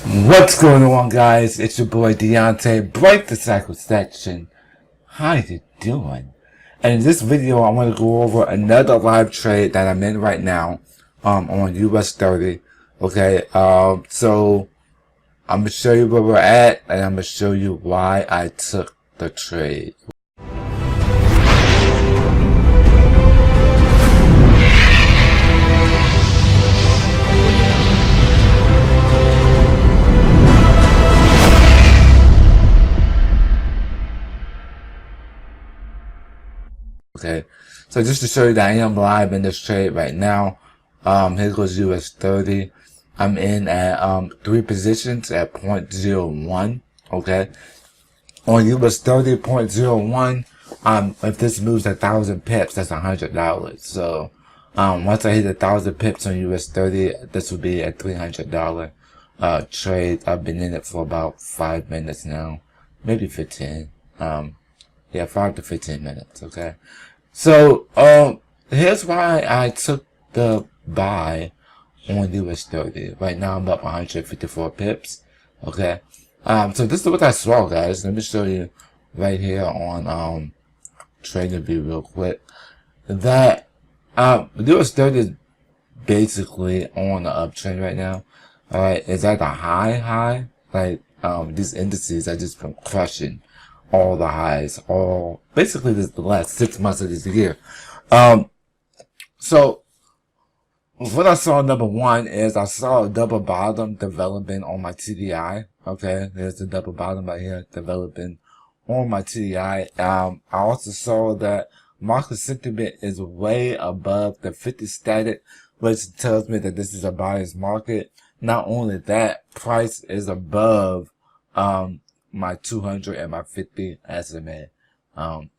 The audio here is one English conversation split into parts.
What's going on, guys? It's your boy DeAnte, Break the Cycle Section. How you doing? And in this video, I want to go over another live trade that I'm in right now, on US30. Okay, so I'm gonna show you where we're at, and I'm gonna show you why I took the trade. Okay, so just to show you that I am live in this trade right now, here goes US30. I'm in at 3 positions at 0.01. Okay, on US30 0.01. If this moves 1,000 pips, that's $100. So once I hit 1,000 pips on US30, this will be a $300 trade. I've been in it for about 5 minutes now, maybe 15. Yeah, 5 to 15 minutes. Okay. So, here's why I took the buy on US30. Right now I'm up 154 pips. Okay. So this is what I saw, guys. Let me show you right here on, TradingView real quick. That, US30 is basically on the uptrend right now. Alright. It's at the high. Like, these indices are just been crushing all the highs, basically the last 6 months of this year. So what I saw, number one, is I saw a double bottom developing on my TDI. Okay, there's the double bottom right here developing on my TDI. I also saw that market sentiment is way above the 50 static, which tells me that this is a buyer's market. Not only that, price is above my 200 and my 50 SMA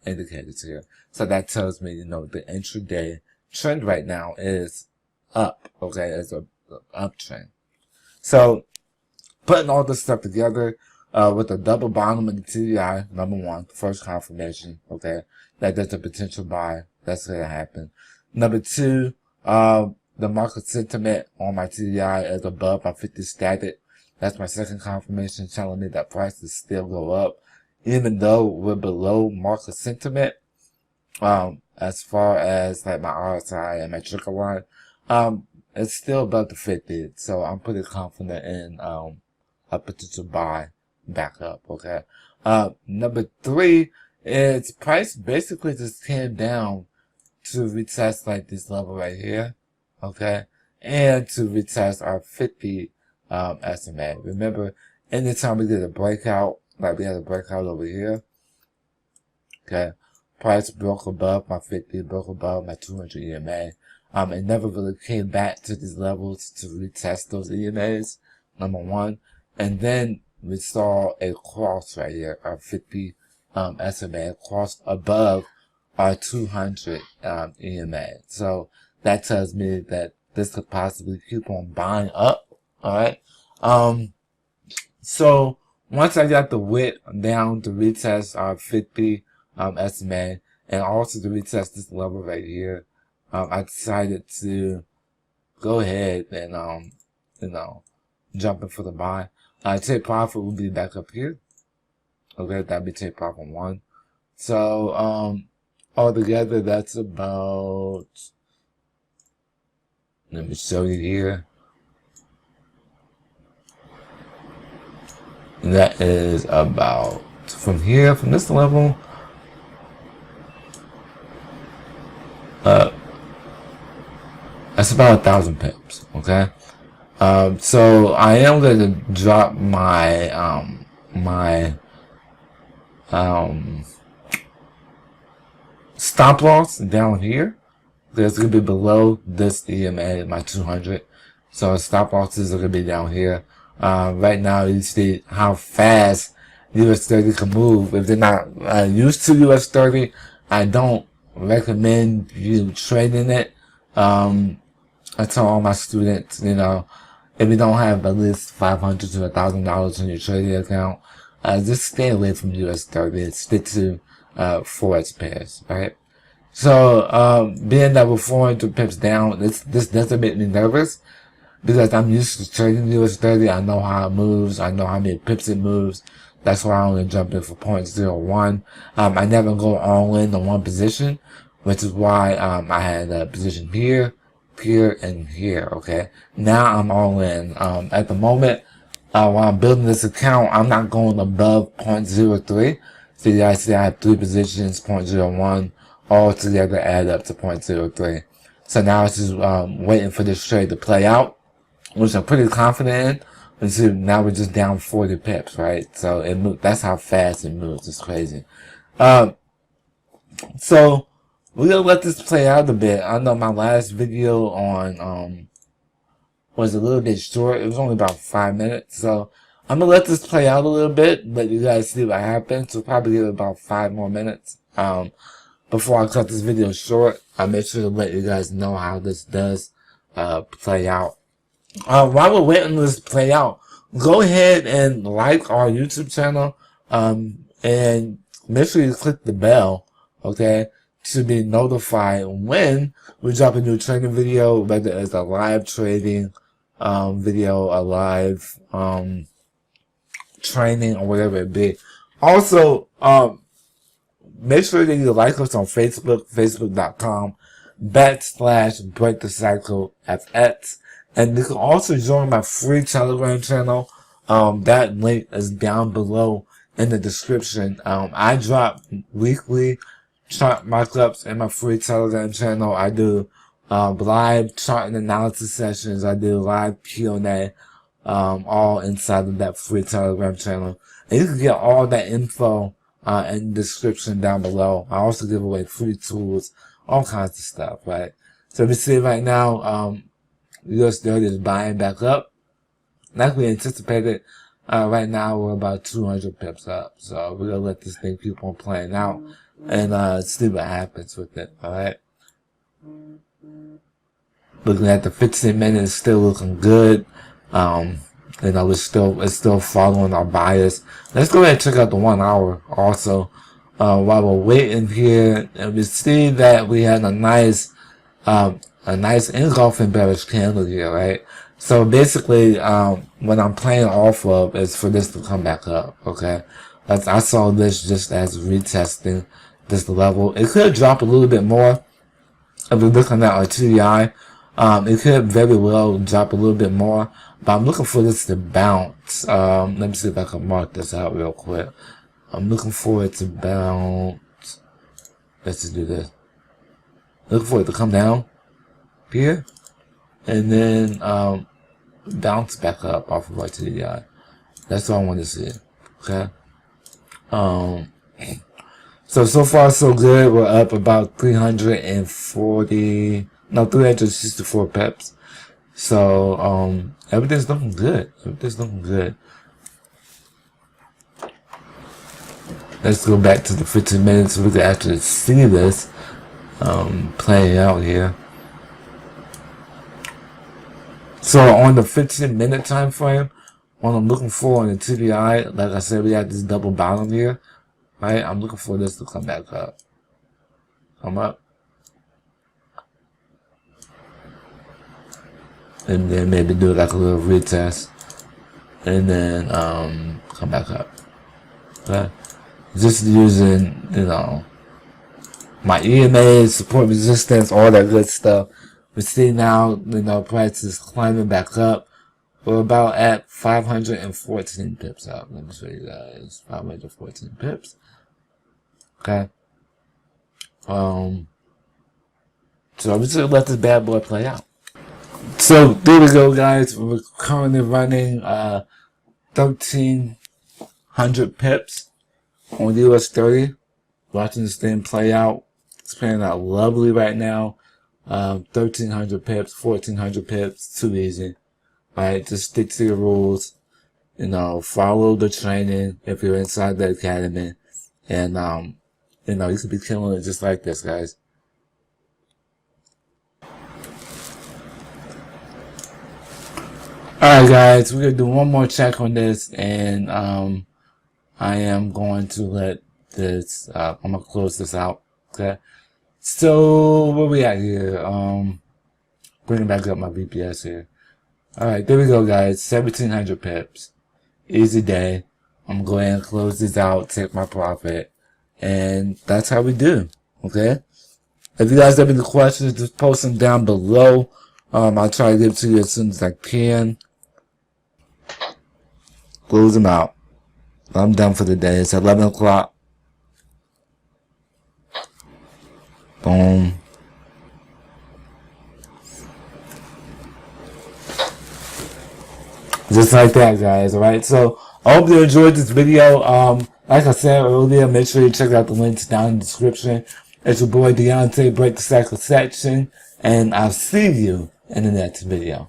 indicators here. So that tells me, the intraday trend right now is up. Okay, it's a uptrend. So putting all this stuff together with the double bottom of the TDI, number one, first confirmation. Okay, that there's a potential buy. That's gonna happen. Number two, the market sentiment on my TDI is above my 50 static. That's my second confirmation telling me that prices still go up, even though we're below market sentiment. As far as like my RSI and my trigger line, it's still above the 50. So I'm pretty confident in a potential buy back up. Okay. Number three is price basically just came down to retest like this level right here. Okay, and to retest our 50. SMA. Remember, anytime we did a breakout, like we had a breakout over here, okay, price broke above my 50, broke above my 200 EMA. It never really came back to these levels to retest those EMAs, number one. And then we saw a cross right here, our 50 SMA, crossed above our 200 EMA. So that tells me that this could possibly keep on buying up. Alright, so once I got the width down to retest our 50 SMA and also to retest this level right here, I decided to go ahead and jump in for the buy. Take profit will be back up here. Okay, that'd be take profit 1. So altogether that's about, let me show you here. That is about, from here, from this level, that's about 1,000 pips. Okay. So I am going to drop my stop loss down here. It's going to be below this EMA, my 200. So stop losses are going to be down here. Right now you see how fast US30 can move. If they're not used to US30, I don't recommend you trading it. I tell all my students, if you don't have at least $500 to $1,000 on your trading account, just stay away from US30 and stick to Forex pairs, right? So being that we're 400 pips down, this doesn't make me nervous. because I'm used to trading US30. I know how it moves. I know how many pips it moves. That's why I only jump in for 0.01. I never go all in on one position, which is why I had a position here, here, and here. Okay, now I'm all in. At the moment, while I'm building this account, I'm not going above 0.03. So you guys see I have 3 positions, 0.01, all together add up to 0.03. So now it's just waiting for this trade to play out, which I'm pretty confident in. And so now we're just down 40 pips, right? So it moves. That's how fast it moves. It's crazy. So we're gonna let this play out a bit. I know my last video on was a little bit short. It was only about 5 minutes. So I'm gonna let this play out a little bit, let you guys see what happens. So probably give it about 5 more minutes. Before I cut this video short, I make sure to let you guys know how this does play out. While we're waiting for this to play out, go ahead and like our YouTube channel, and make sure you click the bell, okay, to be notified when we drop a new training video, whether it's a live trading video, a live training, or whatever it be. Also, make sure that you like us on Facebook, facebook.com/BreakTheCycleFX. And you can also join my free Telegram channel. That link is down below in the description. I drop weekly chart markups in my free Telegram channel. I do live chart and analysis sessions. I do live Q&A, all inside of that free Telegram channel. And you can get all that info in the description down below. I also give away free tools, all kinds of stuff, right? So we see right now, US30 is buying back up. Like we anticipated, right now we're about 200 pips up. So we're gonna let this thing keep on playing out and see what happens with it, alright? Looking at the 15 minutes, still looking good. You know, it's still following our bias. Let's go ahead and check out the 1 hour also. While we're waiting here, and we see that we had a nice engulfing bearish candle here, right? So basically, what I'm playing off of is for this to come back up, okay? I saw this just as retesting this level. It could drop a little bit more. If we're looking at our TDI, it could very well drop a little bit more, but I'm looking for this to bounce. Let me see if I can mark this out real quick. I'm looking for it to bounce. Let's just do this. Looking for it to come down here, and then bounce back up off of our TDI. That's all I want to see. Okay. So far so good. We're up about 364 pips. So everything's looking good. Everything's looking good. Let's go back to the 15 minutes so we can actually see this playing out here. So on the 15-minute time frame, what I'm looking for on the TDI, like I said, we had this double bottom here, right? I'm looking for this to come back up. Come up. And then maybe do like a little retest. And then come back up. Okay? Just using, you know, my EMA, support resistance, all that good stuff. We see now, you know, price is climbing back up. We're about at 514 pips up. Let me show you guys. 514 pips. Okay. So I'm just gonna let this bad boy play out. So there we go, guys. We're currently running 1,300 pips on US30. Watching this thing play out. It's playing out lovely right now. 1,300 pips, 1,400 pips, too easy. Right, just stick to your rules. You know, follow the training if you're inside the academy, and you know, you could be killing it just like this, guys. Alright, guys, we're gonna do one more check on this, and I am going to let this. I'm gonna close this out. Okay. So where we at here? Bringing back up my VPS here. Alright, there we go, guys. 1,700 pips. Easy day. I'm going to go ahead and close this out, take my profit. And that's how we do. Okay? If you guys have any questions, just post them down below. I'll try to get it to you as soon as I can. Close them out. I'm done for the day. It's 11 o'clock. Boom. Just like that, guys. Alright, so I hope you enjoyed this video. Like I said earlier, make sure you check out the links down in the description. It's your boy DeAnte, break the cycle section, and I'll see you in the next video.